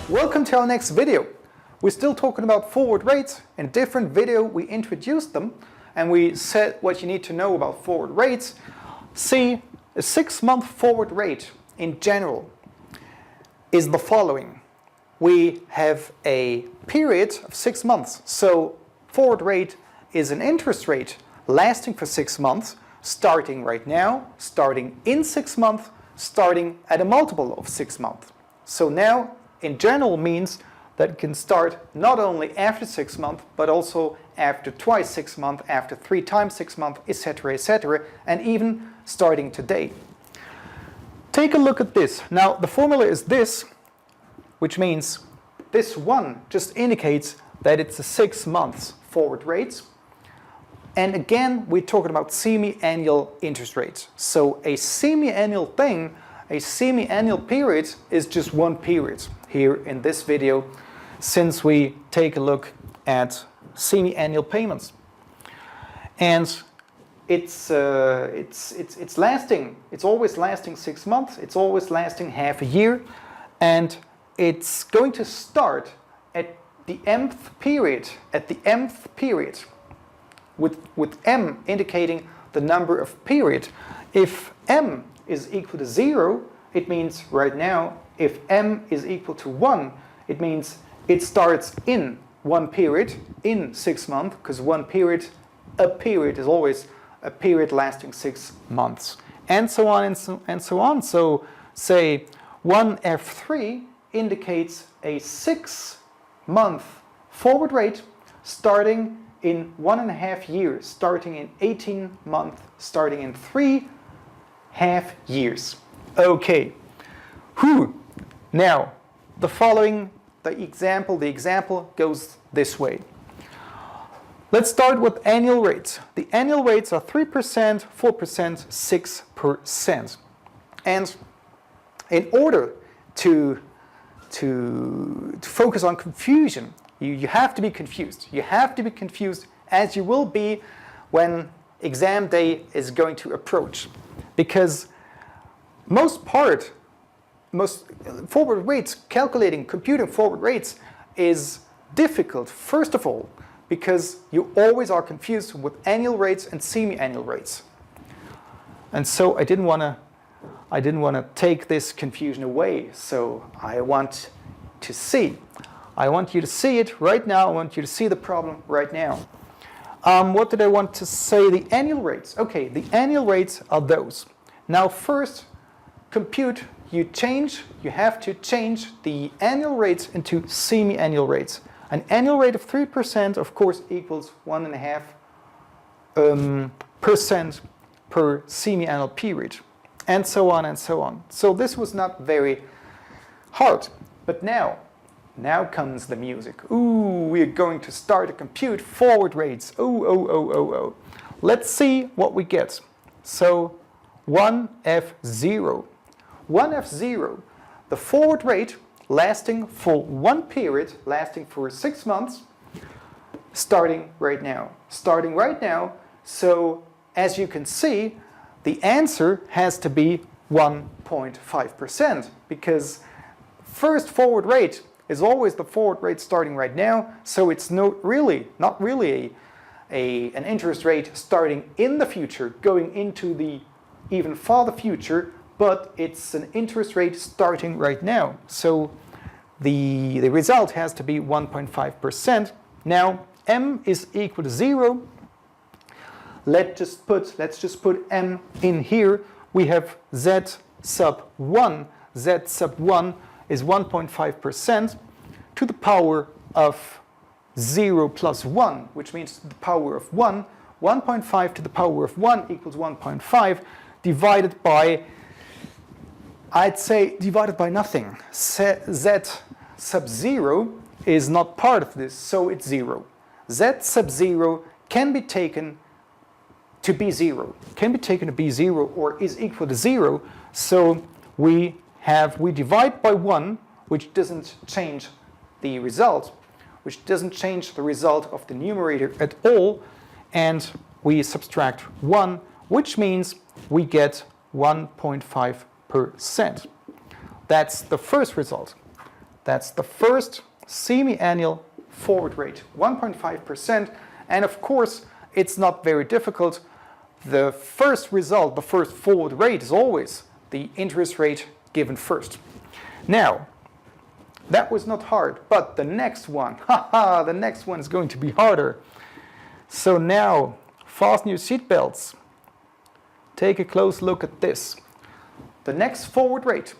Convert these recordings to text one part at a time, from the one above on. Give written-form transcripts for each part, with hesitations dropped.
Welcome to our next video. We're still talking about forward rates. In a different video we introduced them and we said what you need to know about forward rates. See, a 6-month forward rate in general is the following. We have a period of 6 months. So forward rate is an interest rate lasting for 6 months, starting right now, starting in 6 months, starting at a multiple of 6 months. So now in general means that it can start not only after 6 months, but also after twice 6 months, after 3 times 6 months, etc., and even starting today. Take a look at this. Now the formula is this, which means this one just indicates that it's a 6 months forward rates. And again, we're talking about semi-annual interest rates. So a semi-annual thing, a semi-annual period is just one period here in this video, since we take a look at semi-annual payments. And it's lasting, it's always lasting 6 months, it's always lasting half a year, and it's going to start at the mth period, with m indicating the number of period. If m is equal to 0, it means right now, if m is equal to 1, it means it starts in one period, in 6 months, because a period is always a period lasting 6 months. And so on and so on. So say 1F3 indicates a 6-month forward rate starting in 1.5 years, starting in 18 months, starting in 3.5 years. Okay. Now, the example goes this way. Let's start with annual rates. The annual rates are 3%, 4%, 6%. And in order to focus on confusion, you have to be confused. You have to be confused, as you will be when exam day is going to approach. Because most forward rates, computing forward rates is difficult, first of all, because you always are confused with annual rates and semi-annual rates. And so I didn't want to take this confusion away, so I want you to see it right now. I want you to see the problem right now. What did I want to say? The annual rates. Okay, the annual rates are those. Now first, you have to change the annual rates into semi-annual rates. An annual rate of 3%, of course, equals 1.5% per semi-annual period, and so on and so on. So this was not very hard. But now comes the music. Ooh, we're going to start to compute forward rates. Oh. Let's see what we get. So 1F0. 1F0, the forward rate lasting for one period, lasting for 6 months, starting right now. So as you can see, the answer has to be 1.5%, because first forward rate is always the forward rate starting right now, so it's not really an interest rate starting in the future, going into the even farther future, but it's an interest rate starting right now. So the result has to be 1.5%. Now m is equal to 0. Let's just put m in here. We have z sub 1. Z sub 1 is 1.5% to the power of 0 plus 1, which means to the power of 1. 1.5 to the power of 1 equals 1.5 divided by, I'd say, divided by nothing. Z sub 0 is not part of this, so it's 0. Z sub 0 can be taken to be 0, or is equal to 0. So we divide by 1, which doesn't change the result, of the numerator at all, and we subtract 1. which means we get 1.5%. That's the first result. That's the first semi-annual forward rate, 1.5%. And of course, it's not very difficult. The first result, the first forward rate is always the interest rate given first. Now, that was not hard, but the next one, the next one is going to be harder. So now, fasten your seatbelts. Take a close look at this. The next forward rate,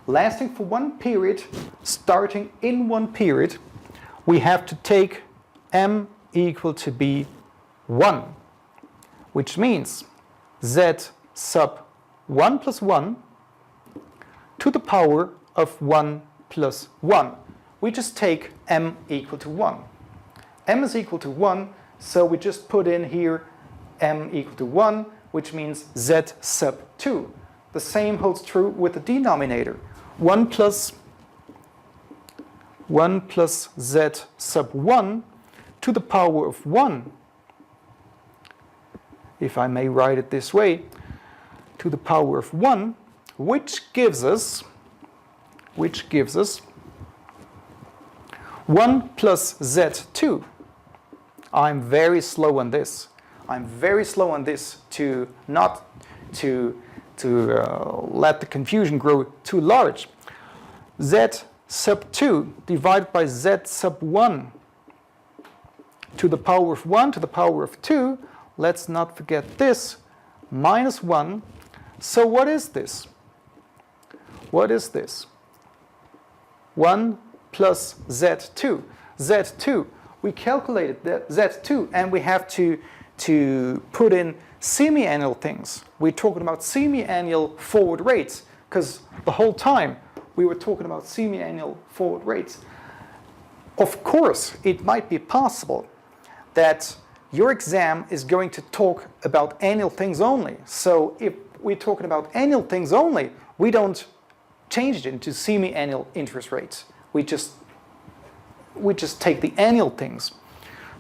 lasting for one period, starting in one period, we have to take m equal to be 1, which means z sub 1 plus 1 to the power of 1 plus 1. We just take m equal to 1. M is equal to 1, so we just put in here m equal to 1, which means z sub 2. The same holds true with the denominator. 1 plus z sub 1 to the power of 1, if I may write it this way, to the power of 1, which gives us 1 plus z2. I'm very slow on this. I'm very slow on this to not to let the confusion grow too large. Z sub 2 divided by z sub 1 to the power of 1 to the power of 2. Let's not forget this, minus 1. So what is this? What is this? 1 plus z2. z2, we calculated that z2, and we have to put in semi-annual things. We're talking about semi-annual forward rates, because the whole time we were talking about semi-annual forward rates. Of course, it might be possible that your exam is going to talk about annual things only. So if we're talking about annual things only, we don't change it into semi-annual interest rates. We just take the annual things.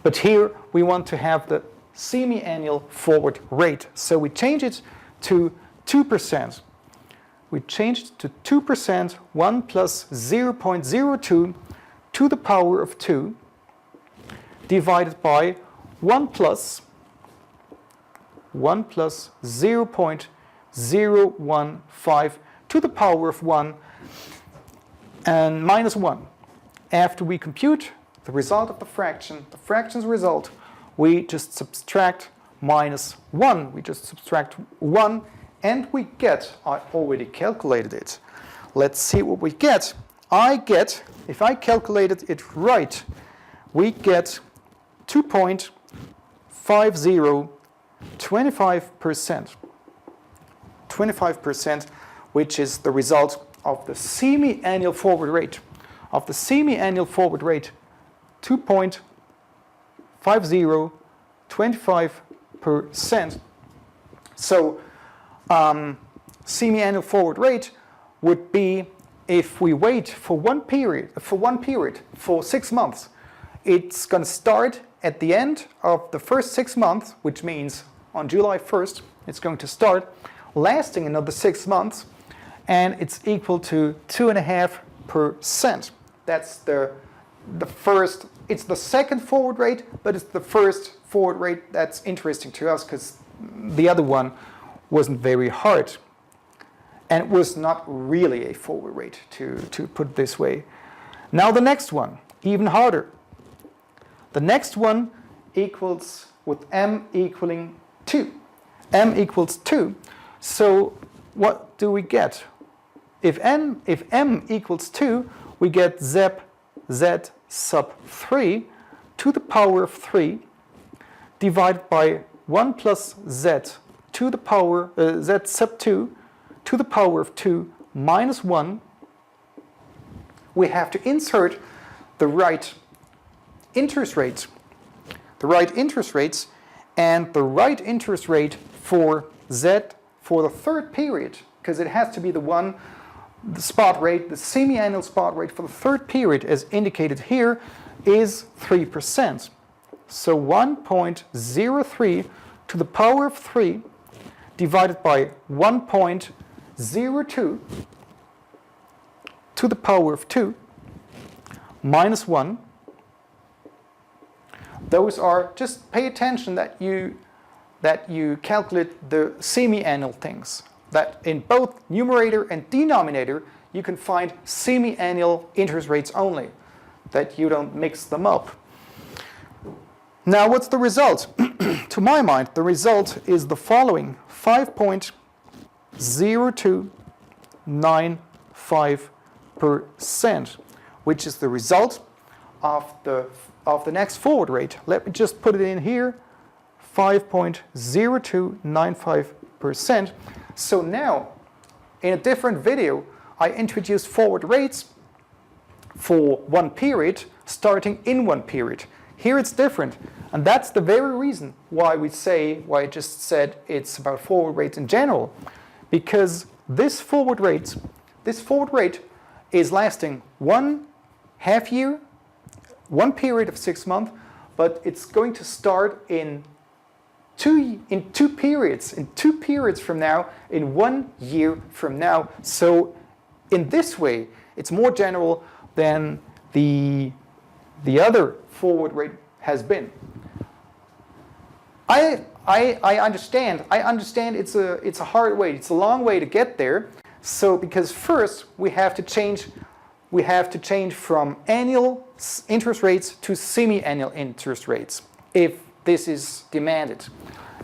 But here we want to have the semi-annual forward rate. So we change it to 2%. We change it to 2%, 1 plus 0.02 to the power of 2, divided by 1 plus 0.015 to the power of 1 and minus 1. After we compute the result of the fraction's result, we just subtract minus 1. We just subtract 1 and we get, I already calculated it. Let's see what we get. If I calculated it right, we get 2.50, 25%. 25%, which is the result of the semi-annual forward rate. Of the semi-annual forward rate, 2.50, 25%. So semi-annual forward rate would be, if we wait for one period, for 6 months, it's going to start at the end of the first 6 months, which means on July 1st, it's going to start, lasting another 6 months, and it's equal to 2.5%. That's the first, it's the second forward rate, but it's the first forward rate that's interesting to us because the other one wasn't very hard. And it was not really a forward rate, to put it this way. Now the next one, even harder. The next one equals with m equaling 2. M equals 2. So what do we get? If m equals 2, we get z sub 3 to the power of 3 divided by 1 plus z to the power, z sub 2 to the power of 2 minus 1. We have to insert the right interest rates. And the right interest rate for z for the third period, because it has to be the spot rate, the semi-annual spot rate for the third period as indicated here is 3%. So 1.03 to the power of 3 divided by 1.02 to the power of 2 minus 1. Those are, just pay attention that you calculate the semi-annual things. That in both numerator and denominator you can find semi-annual interest rates only, that you don't mix them up. Now what's the result? To my mind, the result is the following: 5.0295%, which is the result of the next forward rate. Let me just put it in here, 5.0295%. So now, in a different video, I introduced forward rates for one period, starting in one period. Here it's different, and that's the very reason why I just said it's about forward rates in general, because this forward rate is lasting 1 half year, one period of 6 months, but it's going to start in two periods from now, in 1 year from now. So in this way, it's more general than the other forward rate has been. I understand it's a hard way, it's a long way to get there. So because first we have to change from annual interest rates to semi-annual interest rates, if this is demanded.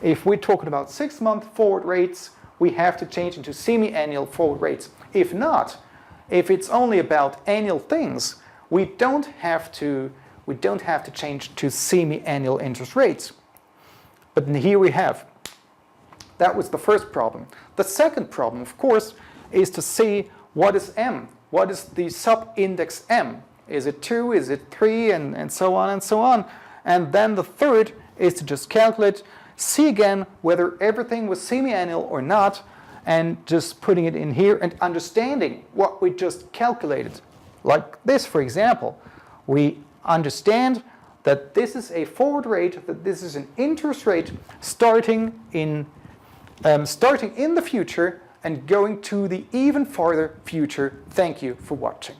If we're talking about 6-month forward rates, we have to change into semi-annual forward rates. If not, if it's only about annual things, we don't have to change to semi-annual interest rates. But here we have. That was the first problem. The second problem, of course, is to see what is M. What is the sub-index M? Is it 2, is it 3, and so on and so on. And then the third is to just calculate, see again whether everything was semi-annual or not, and just putting it in here and understanding what we just calculated. Like this, for example. We understand that this is a forward rate, that this is an interest rate starting in the future and going to the even farther future. Thank you for watching.